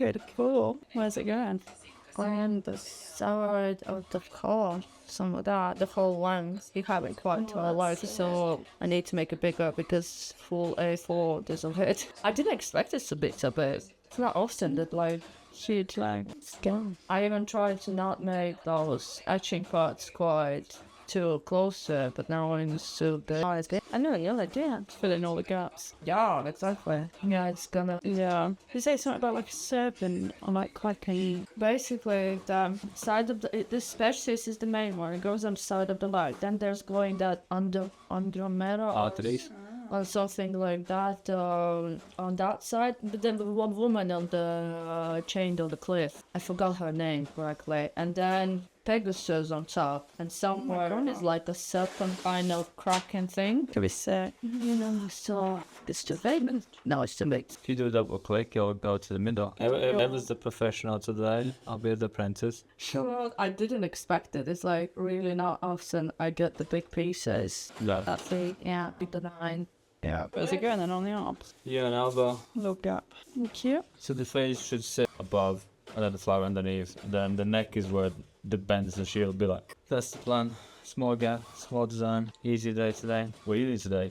Good, cool. Where's it going? On the side of the car, something like that. The whole length. You haven't quite tell why, so I need to make it bigger because full A4 doesn't fit. I didn't expect it to be so big. It's not often that like huge like skin. I even tried to not make those etching parts quite too close to it, but now I'm so big. I know, yeah, I did. Fill in all the gaps. Yeah, exactly. Yeah, it's gonna. Yeah. You say something about like a serpent or like quite a. Basically, the side of this species is the main one. It goes on the side of the light. Then there's going that Andromeda. Arteries. Or something like that on that side. But then the one woman on the chain on the cliff. I forgot her name correctly. And then Pegasus on top. And somewhere is like a serpent kind of cracking thing. Could be sick. You know, so it's too big. No, it's too big. If you do a double click, you'll go to the middle. I was the professional today. I'll be the apprentice. Sure, I didn't expect it. It's like really not often I get the big pieces. No. That's the, yeah, big design. Yeah. Where's it going then on the arms? Yeah, an elbow. Little gap. Cute. So the face should sit above, and then the flower underneath. Then the neck is where the bends and shield be like. That's the plan. Small gap, small design. Easy day today. What are you doing today?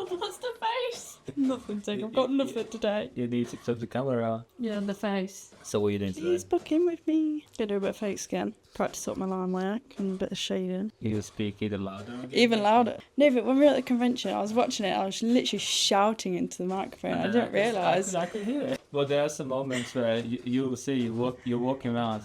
What's the face? Nothing, Ziggy. I've got nothing today. You need to flip the camera out. Yeah, the face. So what are you doing today? Please book in with me. Gonna do a bit of fake skin. Practice up my line work and a bit of shading. You speak either louder. Even louder. No, but when we were at the convention, I was watching it. I was literally shouting into the microphone. I didn't realise. I can hear it. Well, there are some moments where you will see you're walking around.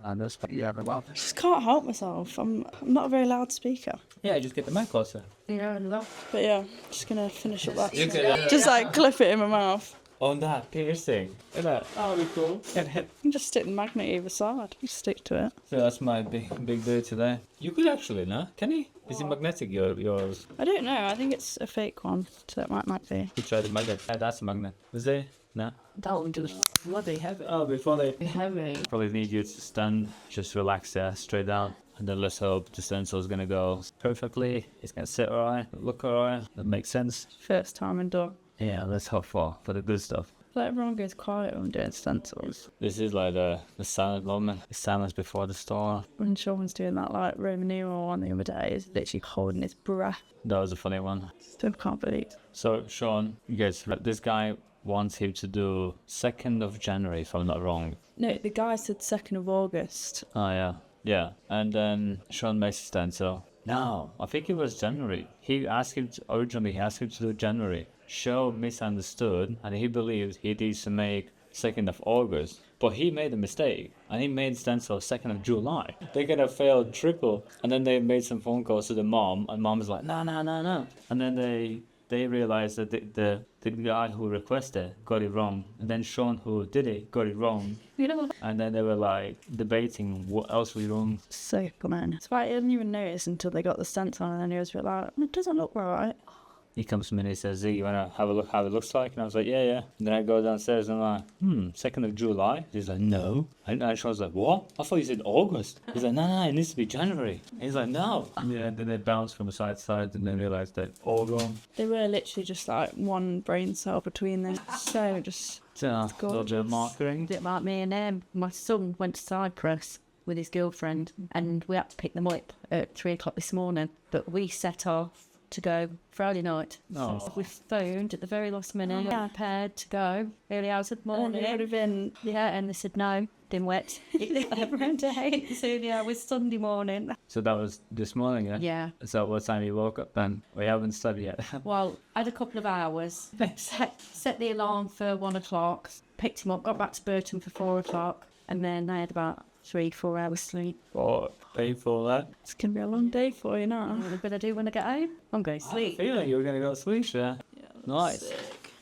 And that's well. I just can't help myself. I'm not a very loud speaker. Yeah, just get the mic closer. Yeah, no. But yeah, just gonna finish up that. You can, just like clip it in my mouth. On that piercing. Isn't that? That'll be cool. You can just stick the magnet either side. You stick to it. So that's my big day today. You could actually, no? Can you? Is it magnetic, yours? I don't know. I think it's a fake one, so it might be. You try the magnet. Yeah, that's a magnet. Was it? No? That one just bloody heavy. Oh, before they... Heavy. Probably need you to stand, just relax there, straight down. And then let's hope the stencil is going to go perfectly. It's going to sit alright, look alright. That makes sense. First time and done. Yeah, let's hope for the good stuff. Let everyone goes quiet when doing stencils. This is like the silent moment. The silence before the storm. When Sean's doing that like Roman numeral one the other day, he's literally holding his breath. That was a funny one. Still can't believe. So Sean, you guys, this guy wants him to do 2nd of January, if I'm not wrong. No, the guy said 2nd of August. Oh, yeah. Yeah. And then Sean makes a stencil. No, I think it was January. Originally he asked him to do January. Show misunderstood, and he believed he needs to make 2nd of August. But he made a mistake, and he made stencil 2nd of July. They could have failed triple, and then they made some phone calls to the mom, and mom was like, no. And then they realized that the guy who requested got it wrong, and then Sean who did it got it wrong. And then they were like debating what else was wrong. Sick, man. So I didn't even notice until they got the stencil on, and then he was like, it doesn't look right. He comes to me and he says, Ziggy, you want to have a look how it looks like? And I was like, yeah. And then I go downstairs and I'm like, 2nd of July? He's like, no. And I was like, what? I thought you said August. He's like, no, it needs to be January. He's like, no. Yeah, and then they bounced from side to side and then realised that all wrong. They were literally just like one brain cell between them. So just... A little bit of marketing. A bit like me and him. My son went to Cyprus with his girlfriend and we had to pick them up at 3 o'clock this morning. But we set off to go Friday night. Oh. We phoned at the very last minute. Yeah, prepared to go early hours of the morning. It would have been, and they said no, didn't wet. Every day. So yeah, it was Sunday morning. So that was this morning, yeah? Yeah. So what time you woke up then? We haven't studied yet. Well, I had a couple of hours. Set the alarm for 1 o'clock. Picked him up, got back to Burton for 4 o'clock. And then I had about 3-4 hours sleep. Oh, painful that. It's going to be a long day for you now. What am I going to do when I get home? I'm going to sleep. I feel like you were going to go to sleep, yeah? Yeah, nice. Sick.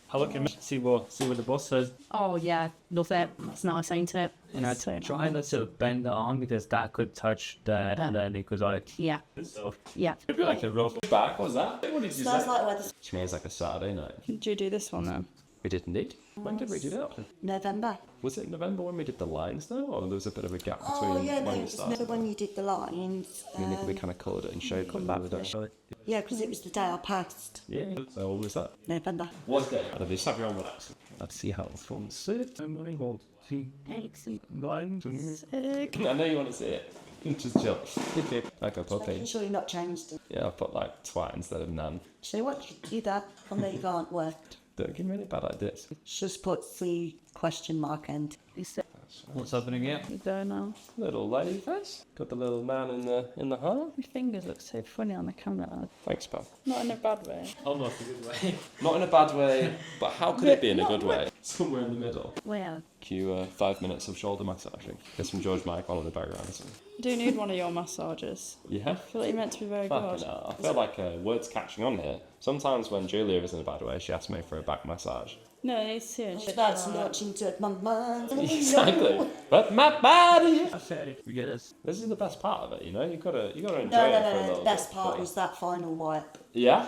Have a look at me, see what the boss says. Oh yeah, love it. It's nice, ain't it? And I try not to bend the arm because that could touch that and then it could like... Yeah. So, yeah. it'd be like a rope back, what was that? What did you say? Like weather. Which means like a Saturday night. Did you do this one then? We did indeed. When did we do that? November. Was it November when we did the lines though? Or there was a bit of a gap between Oh yeah, no, when we it's started? never when you did the lines. And then we kind of coloured it and showed Come them back we were for done. it. Yeah, because it was the day I passed. Yeah, so what was that? November. Was it? I'd just have your own relax. Let's see how it forms. Well, Sick. I know you want to see it. Just chill. Like a puppy. Making sure you're not changed. Yeah, I put like twat instead of nan. So what you dad on there you can't work. Don't give me any bad ideas. Just put 3 question mark end. What's happening here? I don't know. Little lady face. Got the little man in the heart. My fingers look so funny on the camera. Thanks, pal. Not in a bad way. Almost a good way. Not in a bad way, but how could it be in a good way? Somewhere in the middle. Well, Cue 5 minutes of shoulder massaging. Get some George Michael in the background or something. I do need one of your massages. Yeah. I feel like you're meant to be very Fucking good. hell. I feel like words catching on here. Sometimes when Julia is in a bad way, she asks me for a back massage. No, it's serious. That's not into my mind. Exactly. But my body. I said it. Forget us. This is the best part of it, you know. You gotta enjoy it for a No. little The best bit part before- was that final wipe. Yeah.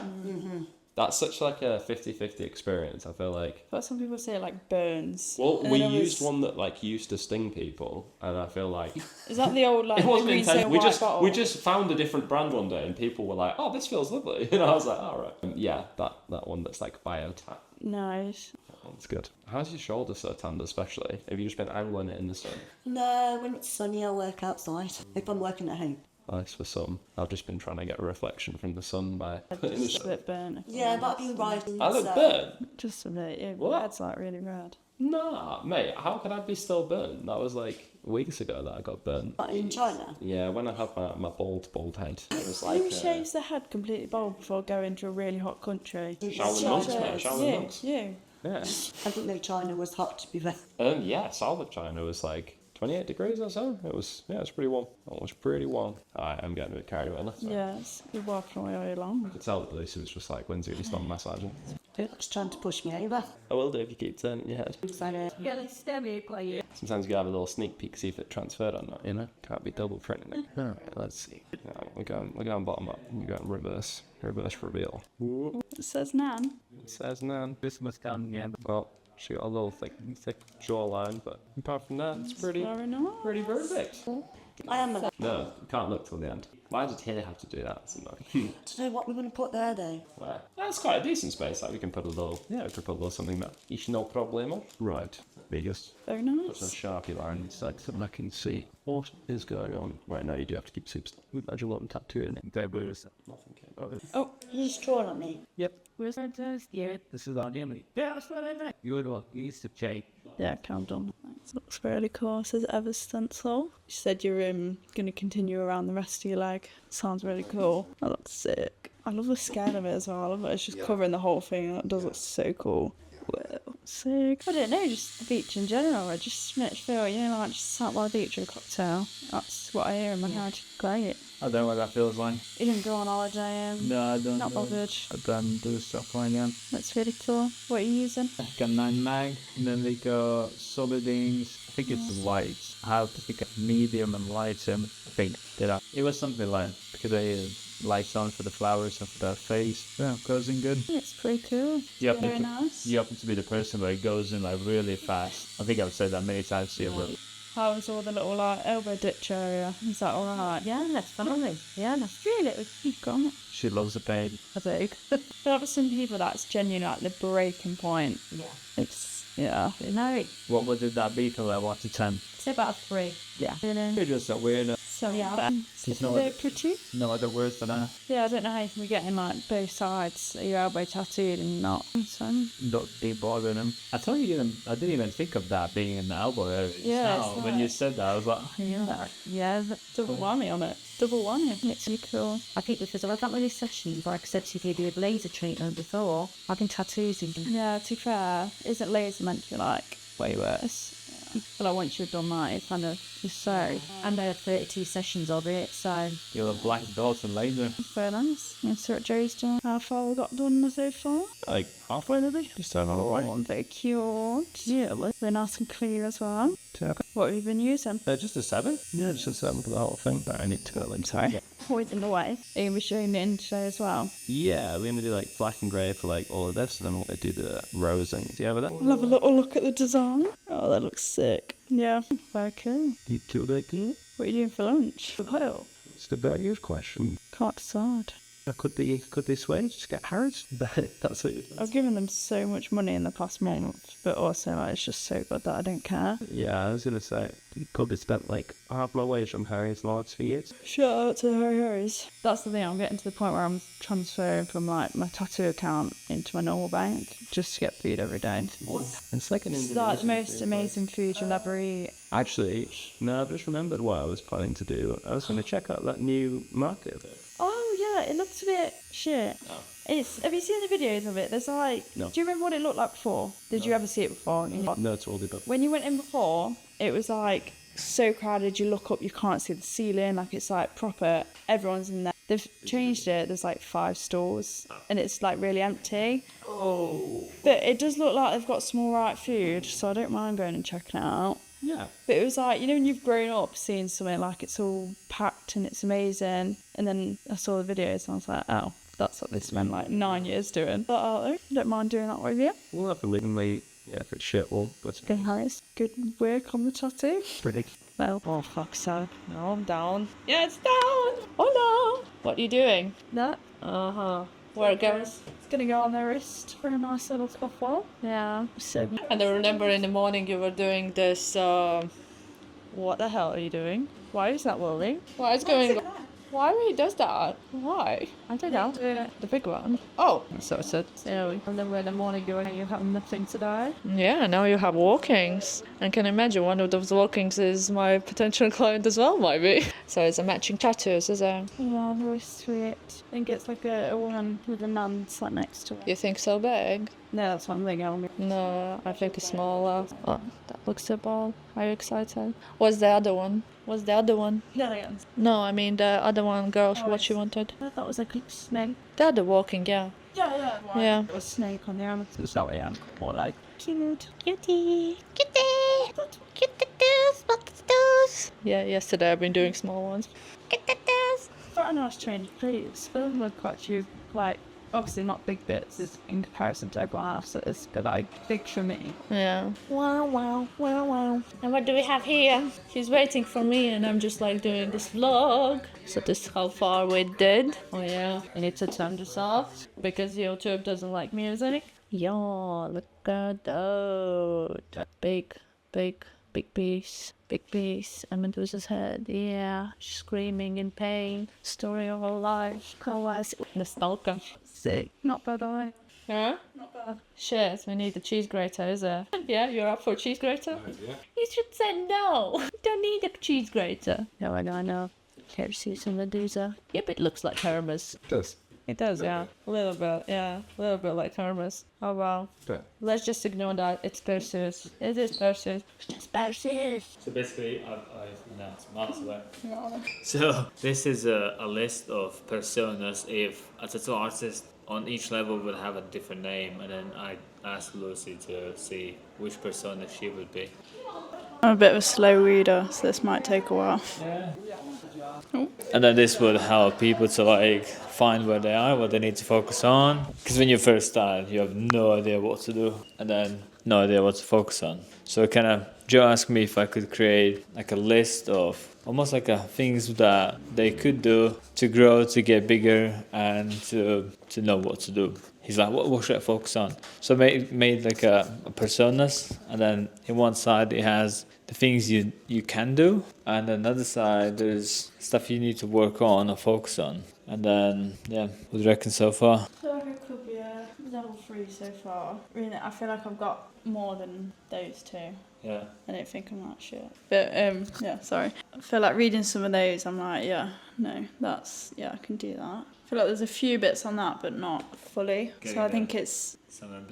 That's such like a 50-50 experience. I feel like. But some people say it like burns. Well, And we then I used was- one that like used to sting people, and I feel like Is that the old like? it wasn't the green intentional. white bottle? We just found a different brand one day, and people were like, "Oh, this feels lovely," and I was like, "All right." Yeah, that one that's like BioTap. Nice. That's good. How's your shoulder so tanned, especially? Have you just been angling it in the sun? No, when it's sunny, I work outside. If I'm working at home. Nice for some. I've just been trying to get a reflection from the sun by putting the Just a bit burnt. Yeah, but I've been riding. I look so- burnt. Just a bit. Yeah, What? that's like really red. Nah, mate, how could I be still burnt? That was like weeks ago that I got burnt. What, in China? Yeah, when I had my bald head. It was Who like shaves their head completely bald before going to a really hot country? Shaolin monks, mate. Shaolin You, monks. you. Yeah. I didn't know China was hot to be fair. Yeah, South of China was like 28 degrees or so. It was pretty warm. It was pretty warm. I'm getting a bit carried away. Let's Yes, you're walking away all along. I could tell that Lucy was just like, when's it going to stop massaging? It's trying to push me over. I will do if you keep turning your head. So, Sometimes you gotta have a little sneak peek, see if it transferred or not, you know? Can't be double printing it. Alright, let's see. We're going bottom up. We're going reverse reveal. It says Nan. It says nan. This must come, yeah. Well, she got a little thick jawline, but apart from that, it's pretty Very nice. perfect. I am a... No, you can't look till the end. Why did Hayley have to do that? It's annoying. Do you know what we're going to put there, though? Well, that's quite a decent space. Like we can put a little, we could put a little something there. It's no problemo. Right, Vegas. Very There's a nice. Sharpie line inside something I can see. What is going on? Right now, you do have to keep soups. Would you want tattoo in it? Nothing. Oh, He's drawn at me. Yep. Where's that test? Yeah, this is on Emily. Yeah, that's what I meant. Good one. You used to check. yeah, calm down. It looks really cool. It says Ever Stencil. You said you're going to continue around the rest of your leg. Sounds really cool. That looks sick. I love the scale of it as well. I love it. It's just covering the whole thing. That does look so cool. Wow, sick. I don't know, just the beach in general. I just feel, like just sat by the beach with a cocktail. That's what I hear in my head. Great. I don't know what that feels like. You didn't go on holiday, No, I don't not know. bothered. I don't do stuff like that. That's really cool. What are you using? Got 9 mag, and then they got solidings. I think it's light. I have to pick a medium and light, I think. It was something like, because I lights on for the flowers and for the face. Yeah, goes in good. It's pretty cool. Very nice. You happen to be the person where it goes in like really fast. I think I've said that many times to you, but How was all the little elbow ditch area? Is that alright? Yeah, that's funny. Yeah, that's really gone. she loves the pain. I do. There are some people that's genuinely like the breaking point. Yeah. It's, yeah. No, What would that be from like 1 to 10? it's about a 3. Yeah. You're just a weirdo. So yeah, There's they're pretty. no other words than that. Yeah, I don't know how you can be getting like both sides of your elbow tattooed and not. So Don't be bothering him. I didn't even think of that being in the elbow area. just Yeah, now. it's When you said that, I was like, yeah, double whammy on it. Double whammy. It's really cool. I think because I've had many sessions where I said to you with laser treatment before, having tattoos and Yeah, to be fair, isn't laser meant to be like way worse? But like once you've done that, it's kind of just so. and I had 32 sessions of it, so you're a black belt and laser. Very nice. Let's see what Joe's done. How far we got done so far? Like halfway maybe? Just turn on the right. Oh, very cute. Yeah, very nice and clear as well. What have you been using? Just a 7? Yeah, just a 7 for the whole thing. But I need to go inside. Pointing the way. Are you showing it in today as well? Yeah, we're gonna do like black and grey for like all of this, and then we're gonna do the rosing. See over there? I'll have a little look at the design. Oh, that looks sick. Yeah, very cool. You too big. What are you doing for lunch? Oh, It's the biggest question. can't decide. Could they switch? Just get Harrods? That's it. I've given them so much money in the past month, but also like, it's just so good that I don't care. Yeah, I was gonna say you could have spent like half my wage on Harry's last few years. Shout out to Harry's. That's the thing, I'm getting to the point where I'm transferring from like my tattoo account into my normal bank just to get food every day. It's like an It's like the most amazing food you'll ever eat. Actually, no, I've just remembered what I was planning to do. I was going to check out that new market. Oh yeah, it looks a bit shit. Have you seen the videos of it? There's like, No. Do you remember what it looked like before? Did you ever see it before? No, it's all the above. When you went in before, it was like so crowded, you look up, you can't see the ceiling, like it's like proper, everyone's in there. They've changed it, there's like 5 stores, and it's like really empty. Oh. But it does look like they've got some alright food, so I don't mind going and checking it out. Yeah. But it was like, you know when you've grown up seeing something like it's all packed and it's amazing, and then I saw the videos and I was like, oh, that's what they spent like 9 years doing. But I don't mind doing that with you. We'll have to leave them late. Yeah, if it's shit, well, but Okay, Harris, good work on the tattoo. pretty. Well, oh fuck's sake. No, I'm down. Yeah, it's down. Oh no. What are you doing? That? Uh-huh. Where it goes? It's gonna go on their wrist for a nice little scuffle. Yeah. So. And I remember in the morning you were doing this, what the hell are you doing? Why is that rolling? Why is going on? Why he does that? Why? I don't know. The big one. Oh, so it said. So, and then in the morning you have nothing today. Yeah, now you have walkings. And can imagine one of those walkings is my potential client as well, maybe. So it's a matching tattoos, is it? Yeah, very sweet. I think it's like a one with a nun sat next to it. You think so big? No, that's one thing only. No, I think it's smaller. Oh, that looks so ball. Are you excited? What's the other one? What's the other one? Millions. No, I mean the other one, girl, what she wanted. I thought it was like a snake. The other walking, yeah. Yeah. Yeah. It was snake on the arm. That's how I am. More like. Cute. Cutie. Cutie. Cute. Yeah, yesterday I've been doing small ones. Quite a nice change of pace. But look quite few, like, obviously not big bits is in comparison to everyone else, so it's but like big for me. Yeah. Wow. And what do we have here? She's waiting for me and I'm just like doing this vlog. So this is how far we did. Oh yeah. I need to turn this off because YouTube doesn't like music. Yeah, look at that. Big piece. Big piece. And Medusa's head. Yeah. She's screaming in pain. Story of her life. Nostalgia. Sick. Not bad, I. Huh? Not bad. Shit, we need the cheese grater, is it? Yeah, you're up for a cheese grater? Yeah. You should say no. You don't need a cheese grater. No, I know. Here, see some Medusa. Yep, it looks like Hermes. It does. It does, yeah. A little bit, yeah. A little bit like Hermes. Oh, well. Yeah. Let's just ignore that. It's Perseus. It is Perseus. It's Perseus. So basically, no, it's miles away. So this is a list of personas. If a tattoo artist on each level would have a different name, and then I asked Lucy to see which persona she would be. I'm a bit of a slow reader, so this might take a while. And then this would help people to like find where they are, what they need to focus on. Because when you first start, you have no idea what to do, and then no idea what to focus on. So kind of, Joe asked me if I could create like a list of almost like things that they could do to grow, to get bigger, and to know what to do. He's like, what should I focus on? So I made like a personas, and then in one side it has the things you can do, and on the other side there's stuff you need to work on or focus on. And then, yeah, what do you reckon so far? So it could be a level 3 so far. Really, I feel like I've got more than those two. Yeah. I don't think I'm that shit. But, yeah, sorry. I feel like reading some of those, I'm like, yeah, no, I can do that. I feel like there's a few bits on that, but not fully. Getting so I think it's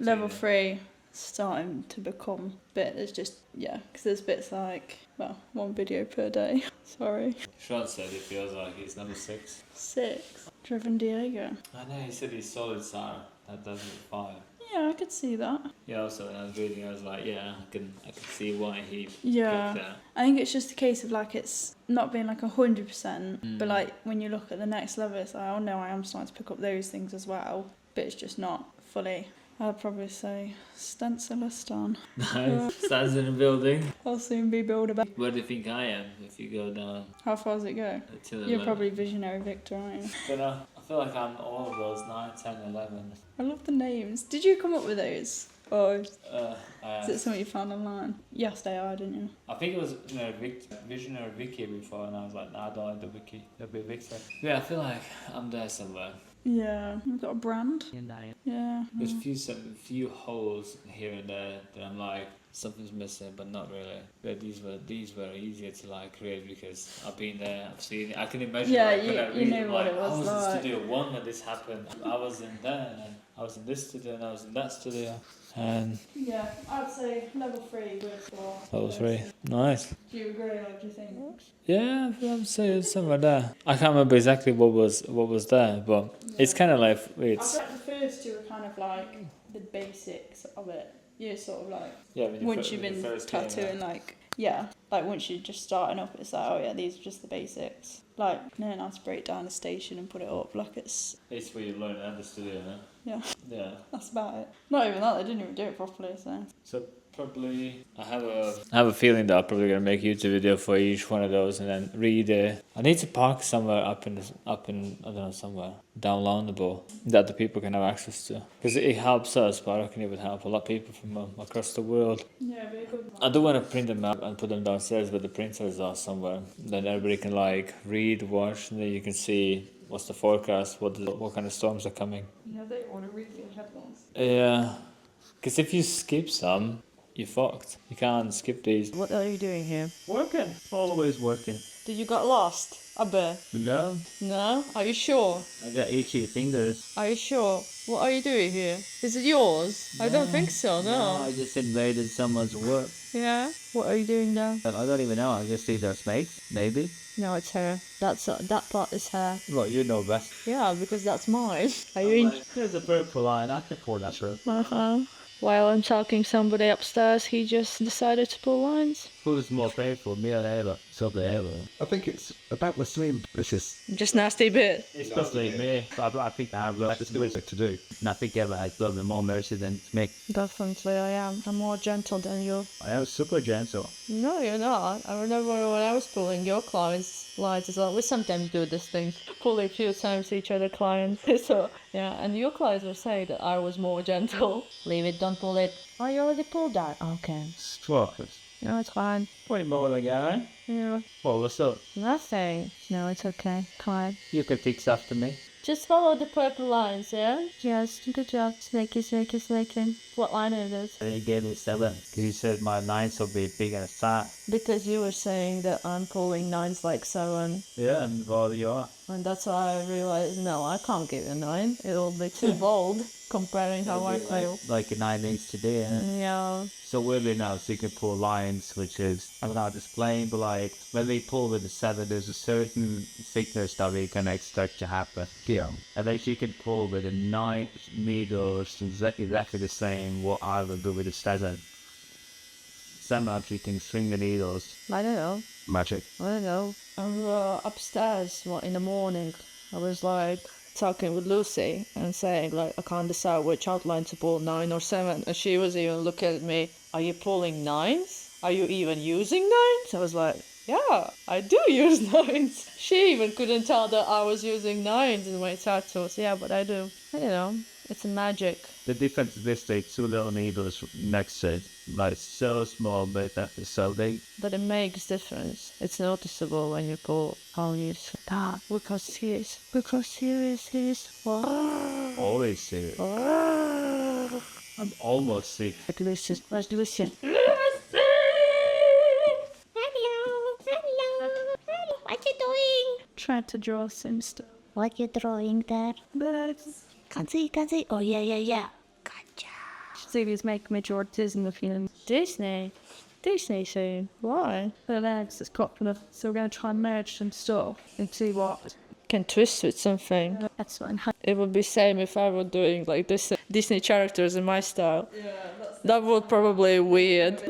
level 3 starting to become a bit. There's just, because there's bits like, well, 1 video per day. Sorry. Sean said it feels like he's number 6. 6. Driven Diego. I know, he said he's solid Sarah. That doesn't 5. Yeah, I could see that. Yeah, also when I was reading, I was like, yeah, I can see why he picked that. I think it's just a case of like it's not being like 100%, but like when you look at the next level, it's like, oh no, I am starting to pick up those things as well, but it's just not fully. I'd probably say stencilist on. Nice. Stands in a building. I'll soon be builder. Where do you think I am if you go down? How far does it go? To the You're left? probably visionary Victor, aren't you? Don't know. I feel like I'm all of those 9, 10, 11. I love the names. Did you come up with those? Or is I it something you found online? Yes, they are, didn't you? I think it was Visionary Wiki before, and I was like, nah, I don't like the Wiki. It'll be Victor. Yeah, I feel like I'm there somewhere. Yeah. You've got a brand? Yeah. There's few holes here and there that I'm like, something's missing, but not really. But these were easier to like create because I've been there, I've seen it. I can imagine. Yeah, like, when I you read know it, what like, it was I was like. in Studio 1 when this happened. I was in there, and I was in this studio, and I was in that studio. And Yeah, I'd say level 3 was for. level 3. Nice. Do you agree? Like, do you think? Yeah, I would say it's somewhere there. I can't remember exactly what was there, but it's kind of like I it's. feel like the first two are kind of like the basics of it. You're sort of like Yeah, when you once you've been tattooing, like like once you're just starting up, it's like, oh yeah, these are just the basics. Like learn how to break down a station and put it up. Like it's It's where you learn at the studio, no? yeah, Yeah. that's about it. Not even that, they didn't even do it properly. So Probably I have a feeling that I'm probably gonna make a YouTube video for each one of those and then read it. I need to park somewhere up in I don't know, somewhere downloadable that the people can have access to, because it helps us, but I reckon it would help a lot of people from across the world. yeah, very good. I do want to print them out and put them downstairs, but the printers are somewhere. Then everybody can like read, watch, and then you can see what's the forecast, what kind of storms are coming. Yeah, they want to read your headphones. Yeah, because if you skip some, you're fucked. You can't skip these. What are you doing here? Working. Always working. Did you get lost? I bet. No, No? Are you sure? I got itchy fingers. Are you sure? What are you doing here? Is it yours? I don't think so, no. I just invaded someone's work. Yeah? What are you doing now? I don't even know. I just see their snakes, maybe. No, it's her. That part is her. Well, you know best. Yeah, because that's mine. Are you in? There's a purple line. I can pour that through. Uh-huh. While I'm talking somebody upstairs, he just decided to pull lines. Who's more painful, me or Eva? Something Eva. I think it's about the same. It's just Just nasty bit. It's probably me. I think I have there's things to do. And I think Eva has a little bit more mercy than me. Definitely I am. I'm more gentle than you. I am super gentle. No, you're not. I remember when I was pulling your clients' lines as well. We sometimes do this thing. Pull a few times each other clients. So, yeah, and your clients were saying that I was more gentle. Leave it, don't pull it. Oh, you already pulled that? Okay. What? No, it's fine. Way more than guy. Yeah. Well, what's up? Nothing. No, it's okay. Come You can fix after me. Just follow the purple lines, yeah? Yes, good job. Snaky, snaky, snaky. What line is it? And he gave me 7. Because he said my 9s will be big and fat. Because you were saying that I'm pulling 9s like 7. Yeah, and well, you are. And that's why I realized, no, I can't give you a 9. It'll be too bold comparing how I feel. Like a 9 needs to do, Yeah. So weirdly now, so you can pull lines, which is, I don't know how to explain, but like, when we pull with the 7, there's a certain thickness that we can expect to happen. Yeah. And then you can pull with the 9 needles, exactly the same what I will do with the 7. Somehow you can string the needles. I don't know. Magic. I don't know. I was upstairs in the morning. I was like talking with Lucy and saying like I can't decide which outline to pull, 9 or 7. And she was even looking at me. Are you pulling 9s? Are you even using 9s? I was like, yeah, I do use 9s. She even couldn't tell that I was using 9s in my tattoos. Yeah, but I do. You know, it's a magic. The difference is this, they 2 little needles next to it, like so small, but that is so big. But it makes difference. It's noticeable when you pull how you start. Because serious. Because serious is Always serious. I'm almost sick. Delicious. Let's delicious. What you doing? Trying to draw some stuff. What you drawing there? Birds. Can't see. Oh, yeah. Gotcha. Ziggy's making me draw Disney film. Disney soon. Why? Her legs is popular, so we're going to try and merge some stuff and see what. Can twist with something. That's fine. It would be same if I were doing like this Disney characters in my style. Yeah, that would probably weird.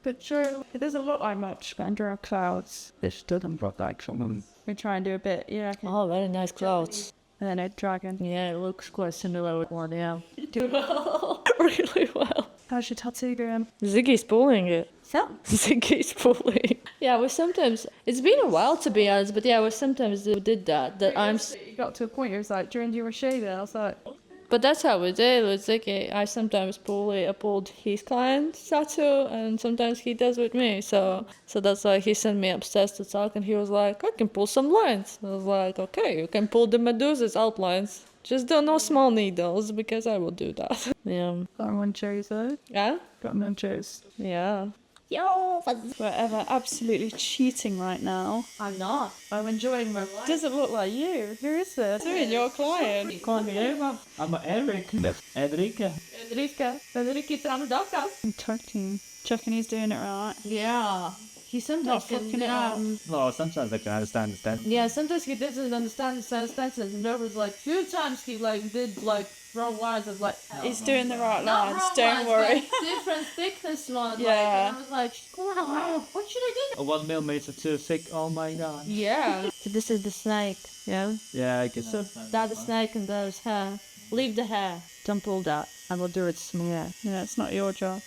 But sure, it doesn't look like much under our clouds. This doesn't look like someone. We try and do a bit, you reckon? Oh, very nice clouds. And then a dragon. Yeah, it looks quite similar with one, yeah. Do well. Really well. How's your tattoo going? Ziggy's pulling it. So, Ziggy's pulling. Yeah, we sometimes. It's been a while to be honest, but yeah, we sometimes did that. That I'm. You got to a point where it's like, during you were shaving, I was like, But that's how we did with Ziggy. I sometimes pull it. I pulled his client's tattoo, and sometimes he does with me. So that's why he sent me upstairs to talk, and he was like, "I can pull some lines." I was like, "Okay, you can pull the Medusa's outlines. Just don't know small needles because I will do that." Yeah. got him on Joe's though. Yeah. Got him on Joe's. Yeah. yo, We're ever absolutely cheating right now. I'm not. I'm enjoying my life. Doesn't look like you. Who is this? Doing your client. Call me Eva. I'm Eric. Enrique. Federica Trandoka. I'm checking he's doing it right. Yeah. He sometimes Not fucking it up. No, sometimes I can understand this. Yeah, sometimes he doesn't understand the sentences, and there was like few times he like did like wrong lines of like. He's doing the right Not lines, wrong don't lines, worry. but different thickness lines. Yeah. Like, and I was like, wow, what should I do? A 1 millimeter too thick. Oh my god. Yeah. So this is the snake. Yeah. Yeah, I guess. So that's the snake and there's hair. Leave the hair. Don't pull that. I will do it smooth. Yeah, it's not your job.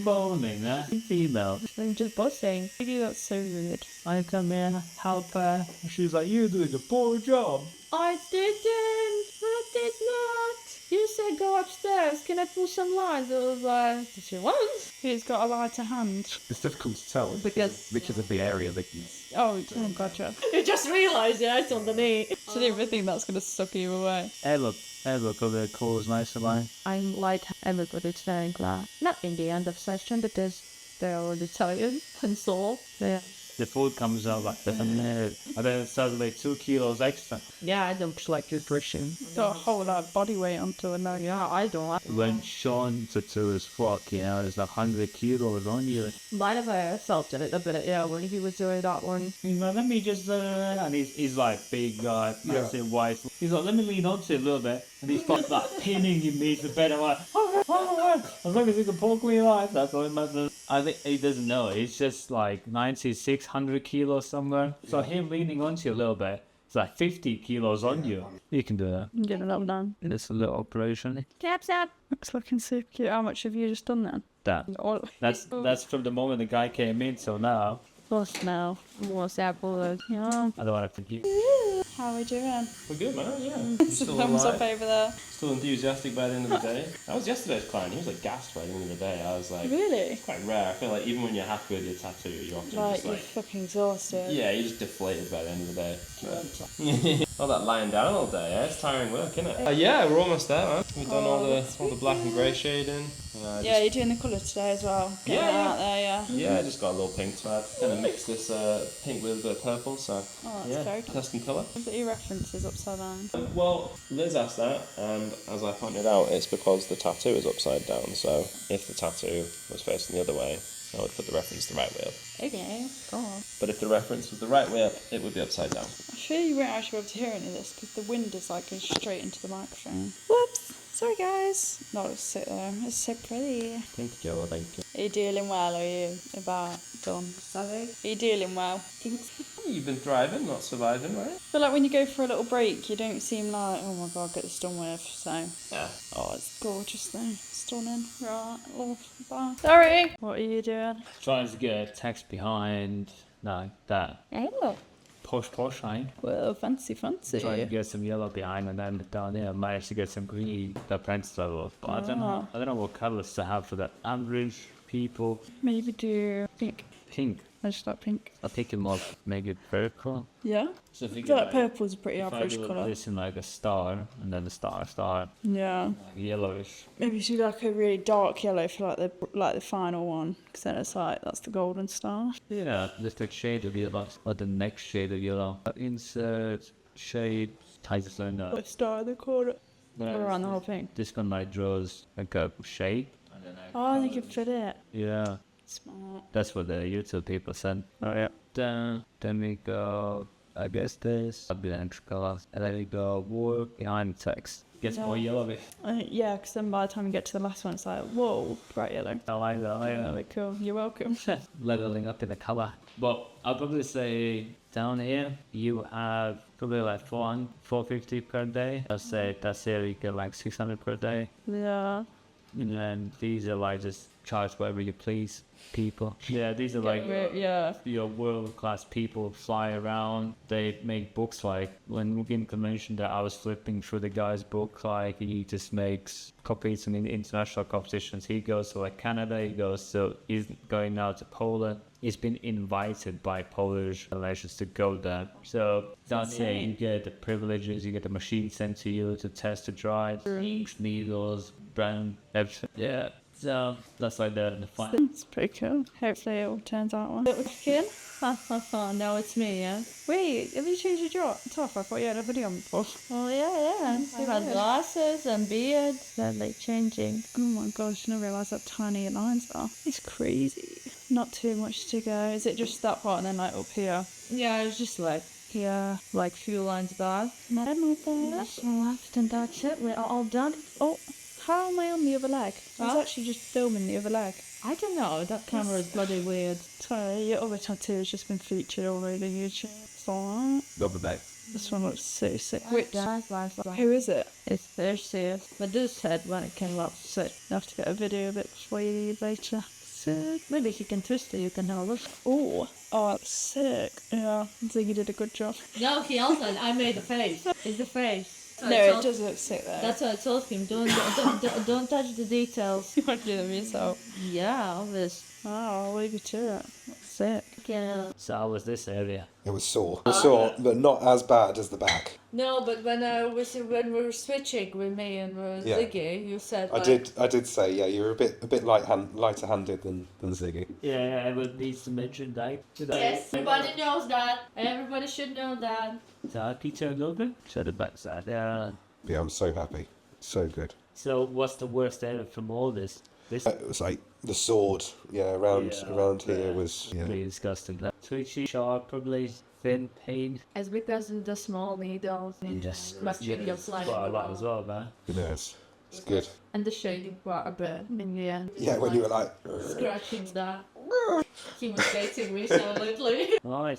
Moaning, female. I'm just bossing. Maybe that's so weird. I come in, help her. She's like, you're doing a poor job. I didn't. I did not. You said go upstairs. Can I pull some lines? I was like, did you want? Who's got a lighter hand? It's difficult to tell Because- because of the area that you. Oh, gotcha. You just realised, yeah, it's underneath. So I don't think that's gonna suck you away. Hey look, over the clothes nice and line. I'm like everybody's very glad. Not in the end of session because they're already tired and sore. Yeah. The food comes out like this and then suddenly 2 kilos extra. Yeah, I don't like nutrition. Got a whole lot of body weight onto it now. Yeah, I don't like. When Sean to his fuck, you know, there's like 100 kilos on you. By the way, I felt it a bit, yeah, when he was doing that one. He's like, let me just, and he's like big guy, massive white. He's like, let me lean onto it a little bit. And he's like pinning me to bed. I'm like, as long as he can poke me alive, that's all it matters. I think he doesn't know. It's just like 9600 kilos somewhere. So him leaning onto you a little bit, it's like 50 kilos on you. You can do that. I'm getting it up done. It's a little operation. taps out. It's looking so cute. How much have you just done then? That. All That's from the moment the guy came in till now. plus now. What's that bullet? Yeah. I don't want to forget. How are we doing? We're good, man. Yeah. Still Thumbs up alive. over there. Still enthusiastic by the end of the day. That was yesterday's client. He was like gassed by the end of the day. I was like, Really? it's quite rare. I feel like even when you're happy with your tattoo, you're often Like, just you're like, fucking exhausted. yeah, you're just deflated by the end of the day. All that lying down all day, yeah, it's tiring work, isn't it? Yeah, we're almost there, man. We've done all the black and grey shading. Yeah, you're doing the colour today as well. Getting Yeah, it yeah. out there, yeah. Yeah, I just got a little pink, so I'm gonna mix this pink with a bit of purple. So Oh, that's yeah, very cool. testing colour. But your reference is upside down. Well, Liz asked that, and as I pointed out, it's because the tattoo is upside down. So if the tattoo was facing the other way, I would put the reference the right way up. Okay, go on. But if the reference was the right way up, it would be upside down. I fear you won't actually be able to hear any of this because the wind is like going straight into the microphone. Whoops! Sorry guys. No, just sit there. It's so pretty. Thank you, Joe. Thank you. Are you dealing well? Are you about done? Sorry? Are you dealing well? You've been thriving, not surviving, right? I feel like when you go for a little break, you don't seem like, oh my god, get this done with. So, Yeah. oh, it's gorgeous though. Stunning. Right, love. Bye. Sorry. What are you doing? Trying to get a text behind, no, that. Oh, Posh, eh? well, fancy. Trying to get some yellow behind and then down there I managed to get some green, the apprentice level. But I don't know what colours to have for the average people. Maybe do pink. Pink. I just like pink. I think it might make it purple. Yeah? So if I you feel get like purple's a pretty if I average do colour. this in like a star and then the star, Yeah. like yellowish. Maybe do like a really dark yellow for like the final one, because then it's like that's the golden star. Yeah, just a shade of yellow, or the next shade of yellow. Insert shade, tightest line A star in the corner. Around the whole thing. This one like draws like a shape. And then Oh, they can fit it. yeah, Smart. that's what the YouTube people said. Oh yeah. Then we go, I guess this, I'll be the next color. And then we go work behind text. Gets more yellowish. Yeah, because then by the time you get to the last one, it's like, whoa, bright yellow. I like that. Really cool. You're welcome. Leveling up in the color. But I'll probably say down here you have probably like 450 per day. I'll say that's here you get like 600 per day. Yeah. And then these are like just charge whatever you please people. Yeah, these are like Yeah. your world-class people fly around. They make books. Like when Gimka mentioned that, I was flipping through the guy's book. Like he just makes competes in international competitions. He goes to like Canada. He's going now to Poland. He's been invited by Polish relations to go there. So down here you get the privileges. You get the machine sent to you to test the drive, inks, needles, brand, everything. Yeah. So that's like the final. It's pretty cool. Hopefully it all turns out well. Little skin? Ha ha ha, now it's me, yeah? Wait, have you changed your top? I thought you had a video on before. Oh yeah. You got glasses and beard. They're like changing. Oh my gosh, I didn't realise how tiny your lines are. It's crazy. Not too much to go. Is it just that part and then like up here? Yeah, it's just like here, like few lines back. That's left and that's it. We're all done. Oh, how am I on the other leg? I was actually just filming the other leg. I don't know. That camera is bloody weird. Sorry, your other tattoo has just been featured all over YouTube. It's alright. Double back. This one looks so sick. Which? Who Who is it? It's Thursday. But this said when it came up. Sick. I have to get a video of it for you later. Sick. Maybe if you can twist it, you can have a look. Oh, that's sick. Yeah, Ziggy did a good job. No, he also I made the face. It's the face. No, it does look sick though. That's what I told him. Don't touch the details. You want to do them yourself. Yeah, obvious. Oh, I'll leave you to it. That's sick. Yeah. So how was this area? It was sore. It was sore, but not as bad as the back. No, but when we were switching with me and Yeah. Ziggy, you said I did say, yeah, you were a bit lighter handed than Ziggy. Yeah, everyone needs to mention that. Yes, everybody knows that. Everybody should know that. So Peter Logan? Show the backside. Yeah. Yeah, I'm so happy. So good. So what's the worst area from all this? This It was like the sword, around here was pretty disgusting. That twitchy, sharp, probably thin, pain. It's because of the small needles and Just bacteria flying quite a lot around. as well, man. Yes, it's good. And the shading part a bit in the end. Yeah, when you were like, Scratching that. He was dating me so lately. Nice.